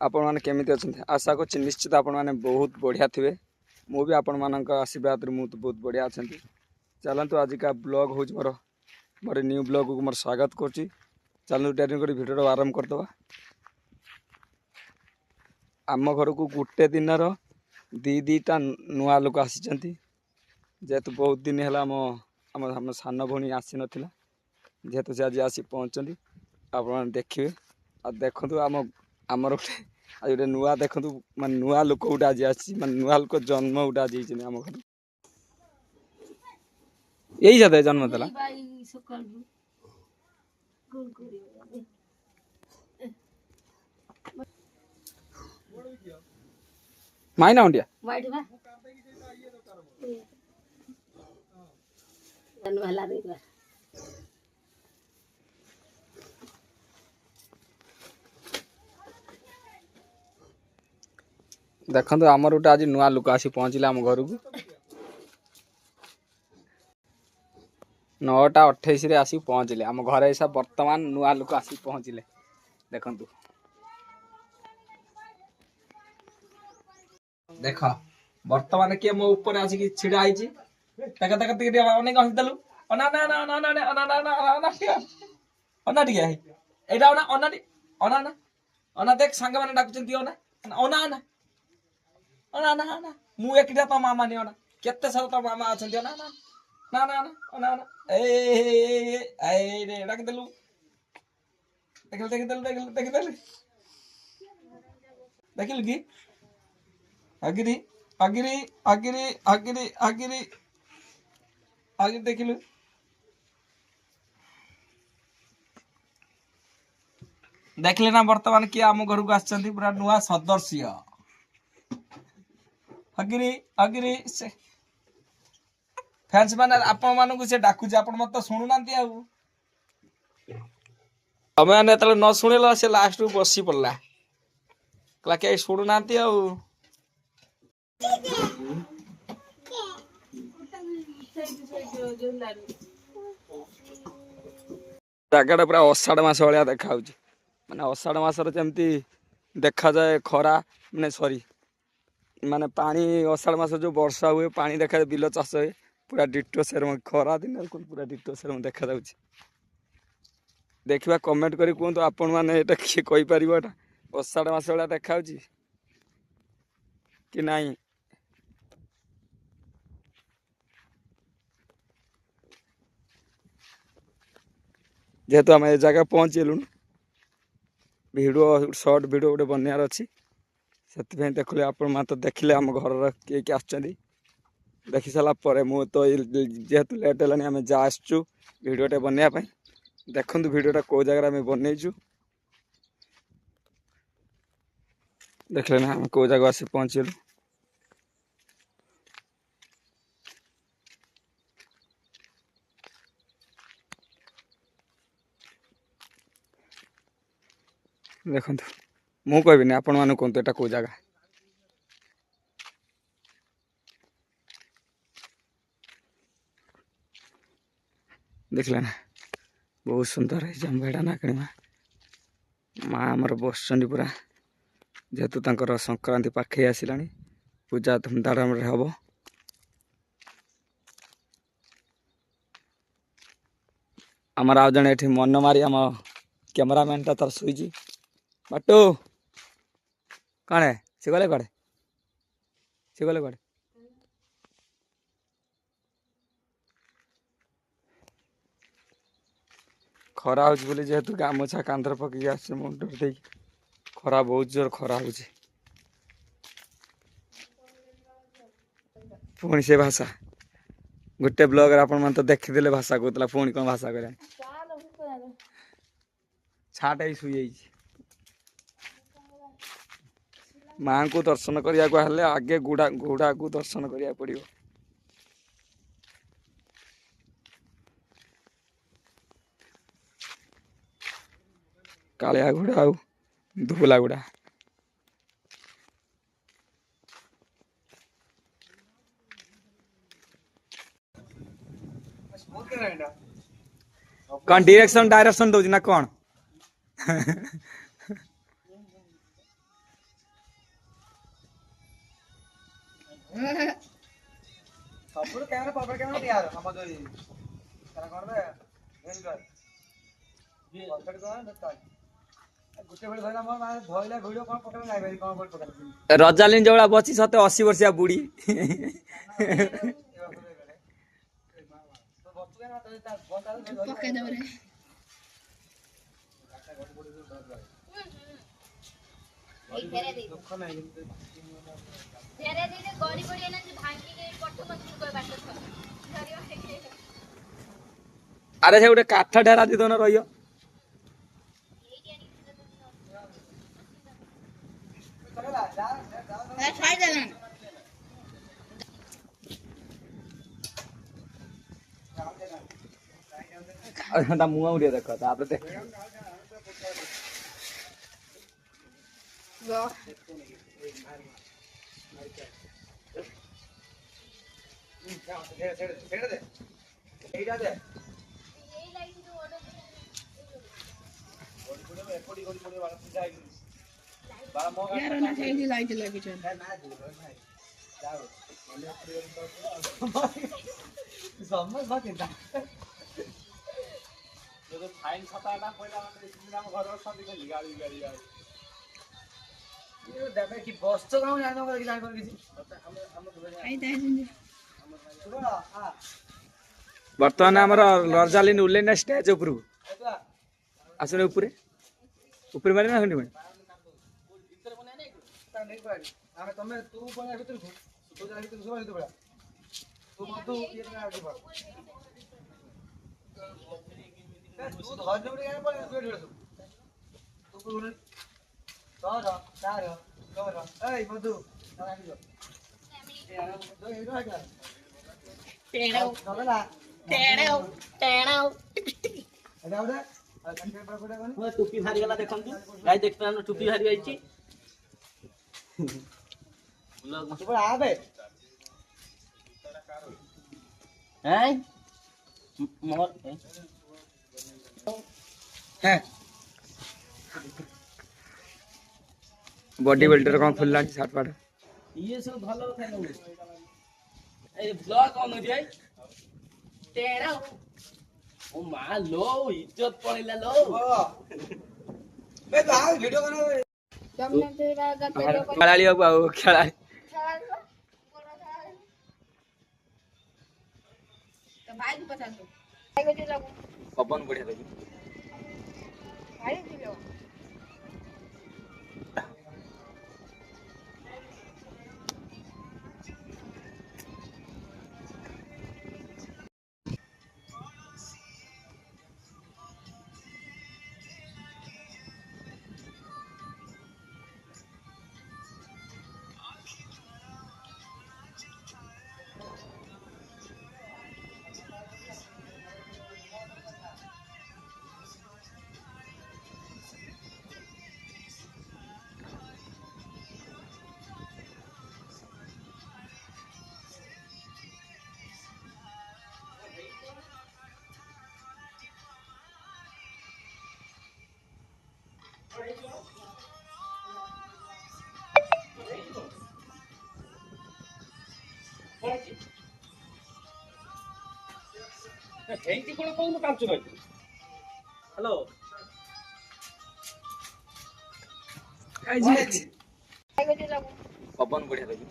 आपण मैंने केमी अच्छा आशा कर निश्चित आपण मैंने बहुत बढ़िया थे मुझे आपण मान आशीर्वाद तो बहुत बढ़िया अच्छा चलतु आज का ब्लॉग हूँ मोर मोर न्यू ब्लॉग को मोर स्वागत कर चलू डेरी कर भिडियो आरंभ करदे आम घर को गोटे दिन दीटा नुआ लोक आसी जेहेतु बहुत दिन है आम सान भौणी आसी नाला जेहेतु से आज आसी पहुँचती आप देखिए आ देखु आम आमर गोटे आज गोटे नुआ देखु मैं नुआ लोक गोटे आज आसी नुआ लोक जन्म गोटे आज आम घर यही जाता है जन्म देला माइना उंडिया देखो आमर गोटे आज नुआ लोक आसी पहुँचले आम घर को 9टा 28 आसी पहुँचले आम घर ऐसा वर्तमान नुआ लोक आसी पहुँचले देखु देख वर्तमान किए मो ऊपर आसिक छिड़ा होती अनेक हसीदेलु अना ना ना ना ना अना ना ना अना अना टिके एटा अना अना अना ना अना देख सांग माने डाकुचंती अना अना अना अना अना अना मु एकटा तो मामा नि अना केते सारा तो मामा अछंती अना ना ना ना अना अना ए रे डाक देलु देखल देखल की आगिरी आगिरी आगिरी आगिरी आगिरी आगिरी देखिलु देखले ना वर्तमान किए आम घर को आछंती पूरा नुआ सदस्य आगिरी आगिरी से फैंस माने आपण मानकु से डाकुचे आपण मत सुनु नांती आ तमे माने तले न सुनेला से लास्ट रु बसी पड़ला कला के सुनु नांती आ जगटा पूरा अषाढ़ मास भाया देखा माने अषाढ़ मासर जमती देखा जाए खरा माने सॉरी माने पानी अषाढ़ मास जो वर्षा हुए पानी देखा बिल चाष हुए पूरा डिटो सेरम खरा दिन पूरा डिटो सेरम देखा जाउछि देखा कमेंट करी कहतु आपण मैंने ये किए कहीपर एटा अषाढ़ मास भाया देखा कि नहीं जेहेतु आम ए जगह पहुँचलु वीडियो शॉर्ट वीडियो गोटे बनार अच्छी से देखिए आपण तो देखिले आम घर किए किए आसुँच देखी सारापर मु तो जेहेतु लेट है आम जा आसचु वीडियोटे बनवाई देखु वीडियोटा कौ जगह आम बनईचु देखले ना आम कौ जगह आसी पहुँचलु देखु मु कहबिनी आपण मान कहतु एटा कौ जगह देखले ना बहुत सुंदर है जम्बेड़ा नाकणी माँ आमर बस पूरा जेहेतु तांकर संक्रांति पाखे आसला पूजा धूमधाम हम आमर आज जड़े ये मन मारी आम कैमरामैन टा तार शुई बाटू कौन है सी गले कड़े सी गले कड़े खरा हो जेहेतु गामुछा कांधर पकई आस मुंड दे खरा बहुत जोर खरा हो पुणी से भाषा गोटे ब्लॉगर आपण मन तो देखीदे भाषा कहला पुणी कौन भाषा कह छाटा ही शुई माँ को दर्शन करने आगे गुड़ा घोड़ा को दर्शन करा पड़ो कालिया घोड़ा आ धुला गुड़ा कौन डायरेक्शन दौर ना कौन ସବୁଠୁ କ୍ୟାମେରା ପର୍ବ କ୍ୟାମେରା ଦିଆର ଆମ ଯୋଉ ତାର କରବେ ଭେରି ଗୁଡ୍ ପରଫେକ୍ଟ କଣ ଦେଖା ଗୋଟେ ବେଳେ ଧଇଲା ମୋର ମାନେ ଧଇଲା ଭିଡିଓ କଣ ପକେଇଲେ ଯାଇପାରି କଣ କରି ପକେଇଲେ ରଜାଲିନ ଯୋଉଳା ବଚି ସତେ 80 ବର୍ଷିଆ ବୁଢୀ। ପକେଇଦେବରେ ଦୁଃଖ ନାହିଁ ଆରେ ସେ ଗୋଟେ କାଠ ଢେରା ଦି ଦନ ରହିବ। ତା ମୁହଁ ଟିକେ ଦେଖ ତାପରେ ଦେଖ এইটা দে ଲାଇଟ୍ ଲାଗିଛନ୍ତି। କି ବସ୍ତ କାମ ଜାଣିପାର କିଛି ବର୍ତ୍ତମାନ ଆମର ରଜାଲିନ ଉଲେନା ଷ୍ଟେଜ ଉପରକୁ ଆସିଲେ ଉପରେ ଉପରେ ମାରି ନା ଖଣ୍ଡି ଆମେ ତମେ ତୁ ପଳା ଭିତରକୁ ତୁ ଯା ଭିତରକୁ ସବୁ ଭିତରକୁ ପଳା ତୁ ମଧୁ ଇଏ ନା ଆଜି ପଳା ତୁ ଧୈର୍ଯ୍ୟ ଗୋଟେ ଗାଁ ପଳା ତୁ ଏଠି ସବୁ ତୁ କୋଉ ତୋର ତାର ତୋର ଏଇ ମଧୁ ତମେ ଆଣିବ टुपी भारी गला देखंतु गाय देखता टुपी भारी आइची आबे हैं मोर हैं बॉडी बिल्डर कौन फुल्ला सार्ट पाट ये सब भलो खाइ न ए ब्लॉग ऑन हो जाय तेरा ओ मा लो इज्जत पड़िला लो बे आ वीडियो करो खेलाड़ी बाबू आओ खेलाड़ी पवन बढ़िया लगी ହେଇଟି कोण कोण कामचु भाई हेलो पवन बढ़िया लगी